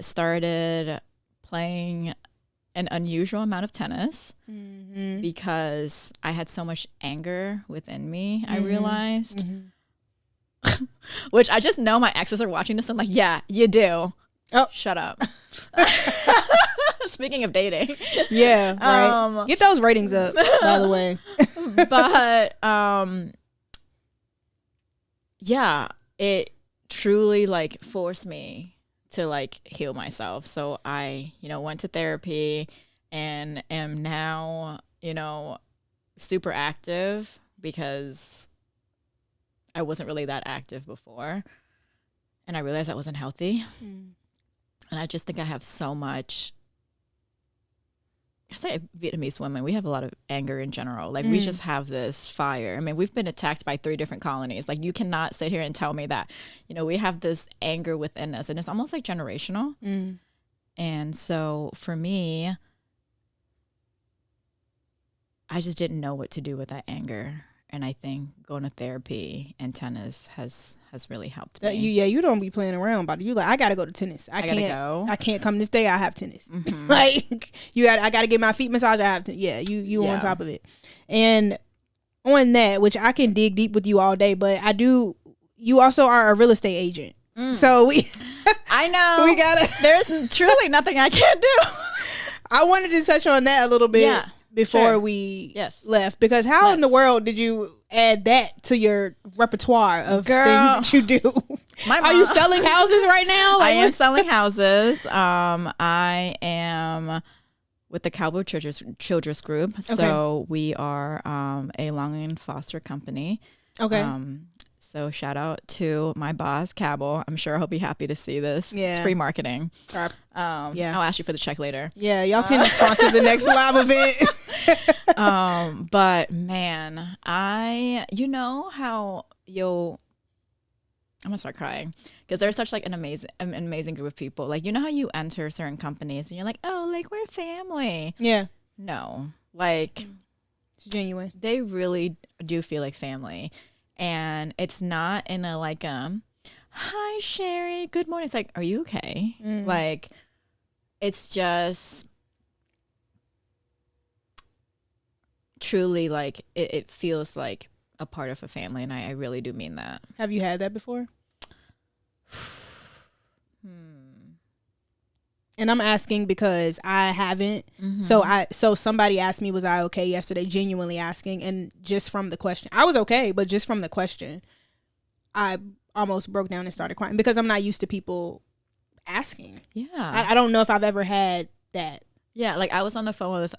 Started playing an unusual amount of tennis because I had so much anger within me, I realized. Which I just know my exes are watching this. I'm like, yeah, you do. Oh, shut up. Speaking of dating. Yeah, right. Get those ratings up, by the way. But yeah, it truly like forced me to like heal myself. So I, went to therapy and am now, super active, because I wasn't really that active before. And I realized that wasn't healthy. And I just think I have so much. I say Vietnamese women, we have a lot of anger in general. Like, we just have this fire. I mean, we've been attacked by 3 different colonies. Like, you cannot sit here and tell me that, we have this anger within us, and it's almost like generational. And so for me, I just didn't know what to do with that anger. And I think going to therapy and tennis has really helped me. You don't be playing around about it. You like, I gotta go to tennis. I can't come this day. I have tennis. Like, I gotta get my feet massaged. I have to. Yeah, you on top of it. And on that, which I can dig deep with you all day, but I do. You also are a real estate agent, so we. I know we gotta. There's truly nothing I can't do. I wanted to touch on that a little bit. Yeah. Before we left, because how in the world did you add that to your repertoire of things that you do? Are you selling houses right now? I am selling houses. I am with the Cowboy Children's Group. Okay. So we are a long and foster company. Okay. So shout out to my boss, Cabell. I'm sure he'll be happy to see this. Yeah. It's free marketing. I'll ask you for the check later. Yeah, y'all can sponsor the next live event. But man, you know how I'm gonna start crying, because they're such like an amazing group of people. Like, you know how you enter certain companies and you're like, oh, like, we're family. Yeah. No, like, it's genuine. They really do feel like family. And it's not in a like, hi, Sheri, good morning. It's like, are you okay? Like, it's just truly like, it feels like a part of a family. And I really do mean that. Have you had that before? And I'm asking because I haven't. So somebody asked me, was I okay yesterday? Genuinely asking. And just from the question, I was okay, but just from the question, I almost broke down and started crying, because I'm not used to people asking. Yeah. I don't know if I've ever had that. Yeah. Like, I was on the phone with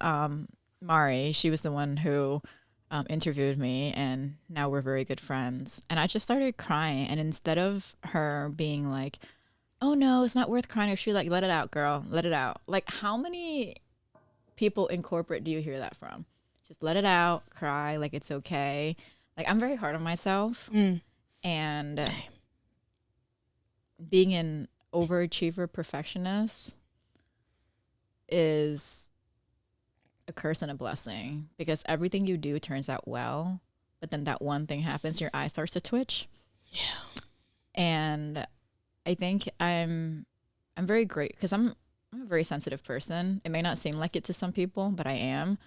Mari. She was the one who interviewed me, and now we're very good friends. And I just started crying. And instead of her being like, oh no, it's not worth crying, or she like, let it out, girl, let it out. Like, how many people in corporate do you hear that from? Just let it out, cry, like, it's okay. Like, I'm very hard on myself. And Same. Being an overachiever perfectionist is a curse and a blessing, because everything you do turns out well, but then that one thing happens, your eye starts to twitch. Yeah. And I think I'm very great, because I'm a very sensitive person. It may not seem like it to some people, but I am.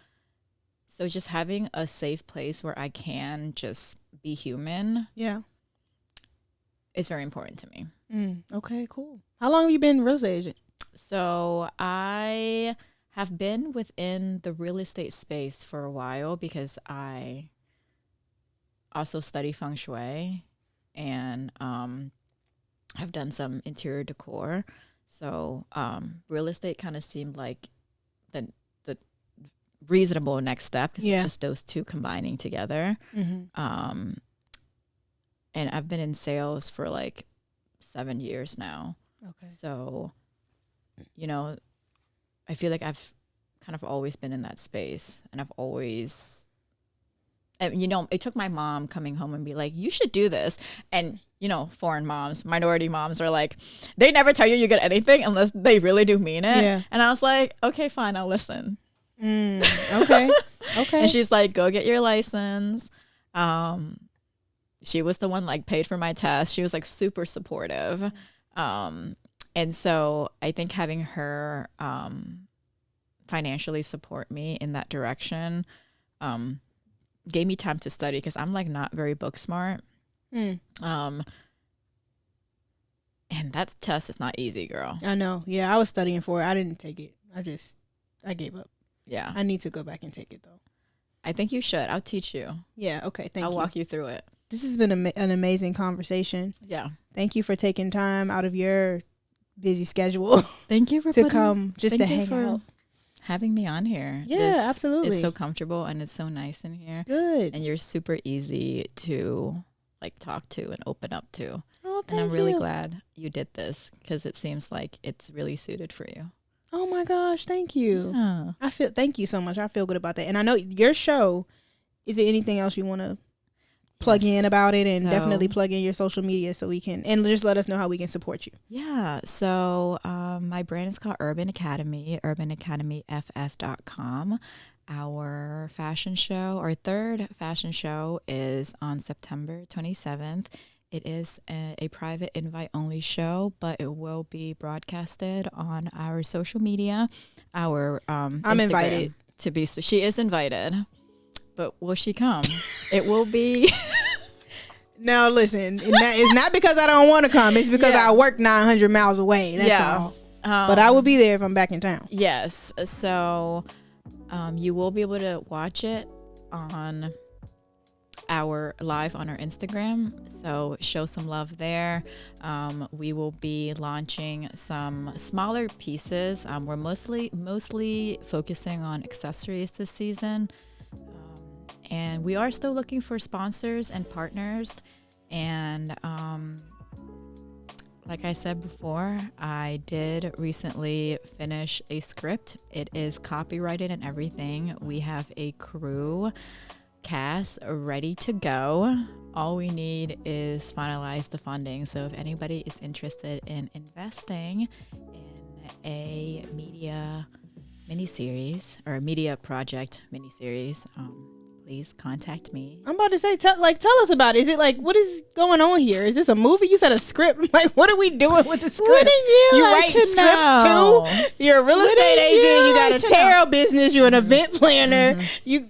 So just having a safe place where I can just be human, Yeah, is very important to me. Okay, cool. How long have you been a real estate agent? So I have been within the real estate space for a while, because I also study feng shui and have done some interior decor. So real estate kind of seemed like the reasonable next step, because it's just those two combining together. And I've been in sales for like 7 years now. Okay. So, you know, I feel like I've kind of always been in that space, and I've always, and, you know, it took my mom coming home and be like, you should do this. And, you know, foreign moms, minority moms are like, they never tell you get anything unless they really do mean it. Yeah. And I was like, okay, fine, I'll listen. Okay. Okay. And she's like, go get your license. She was the one like paid for my test. She was like super supportive. And so I think having her financially support me in that direction gave me time to study, because I'm like not very book smart. And that test is not easy, girl. I know. Yeah, I was studying for it. I didn't take it. I gave up. Yeah. I need to go back and take it though. I think you should. I'll teach you. Yeah. Okay. Thank you. I'll walk you through it. This has been an amazing conversation. Yeah. Thank you for taking time out of your busy schedule Thank you for to come just to hang out. Having me on here. Yeah, absolutely. It's so comfortable and it's so nice in here. Good. And you're super easy to like talk to and open up to. Oh, thank you. And I'm really glad you did this, because it seems like it's really suited for you. Oh my gosh, thank you. Yeah. Thank you so much. I feel good about that. And I know your show, is there anything else you want to plug in about it, and definitely plug in your social media so we can, and just let us know how we can support you. Yeah. So my brand is called Urban Academy, urbanacademyfs.com. Our fashion show, our third fashion show, is on September 27th. It is a private invite only show, but it will be broadcasted on our social media. I'm Instagram, invited to be. She is invited, but will she come? It will be. Now listen, it's not because I don't want to come. It's because I work 900 miles away. That's all. But I will be there if I'm back in town. Yes. So you will be able to watch it on live on our Instagram. So show some love there. We will be launching some smaller pieces. We're mostly focusing on accessories this season. And we are still looking for sponsors and partners. And like I said before, I did recently finish a script. It is copyrighted and everything. We have a crew cast ready to go. All we need is finalize the funding. So if anybody is interested in investing in a media miniseries or a media project miniseries, please contact me. I'm about to say, tell us about it. Is it like, what is going on here? Is this a movie? You said a script. Like, what are we doing with the script? What do you like write to scripts know? too? You're a real estate agent. You got a tarot business. You're an event planner.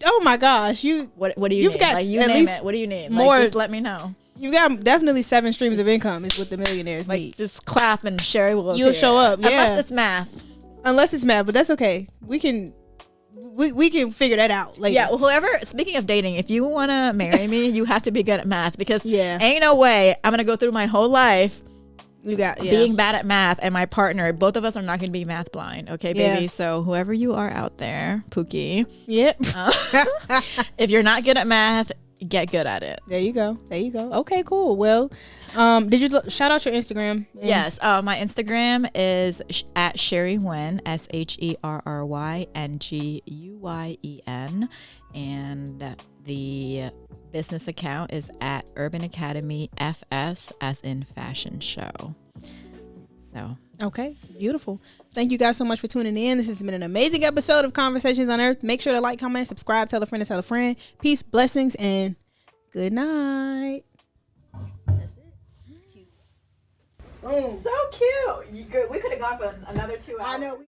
Oh my gosh. What do you need? Got like, you at name least it. What do you need? more. Like, just let me know. You got definitely 7 streams of income is what the millionaires need. Just clap and Sheri will You'll appear. show up. Yeah. Unless it's math. Unless it's math, but that's okay. We can figure that out later. Yeah, well, speaking of dating, if you want to marry me, you have to be good at math, because ain't no way I'm going to go through my whole life being bad at math, and my partner, both of us are not going to be math blind. Okay, baby? Yeah. So whoever you are out there, Pookie. Yep. If you're not good at math, get good at it. There you go. Okay, cool. Well, did you shout out your Instagram? Yes. My Instagram is at Sherry Nguyen, SherryNguyen, and the business account is at Urban Academy FS, as in fashion show. So. Okay, beautiful. Thank you guys so much for tuning in. This has been an amazing episode of Conversations on Earth. Make sure to like, comment, subscribe, tell a friend to tell a friend. Peace, blessings, and good night. That's it. It's cute. Boom. So cute. We could have gone for another 2 hours. I know.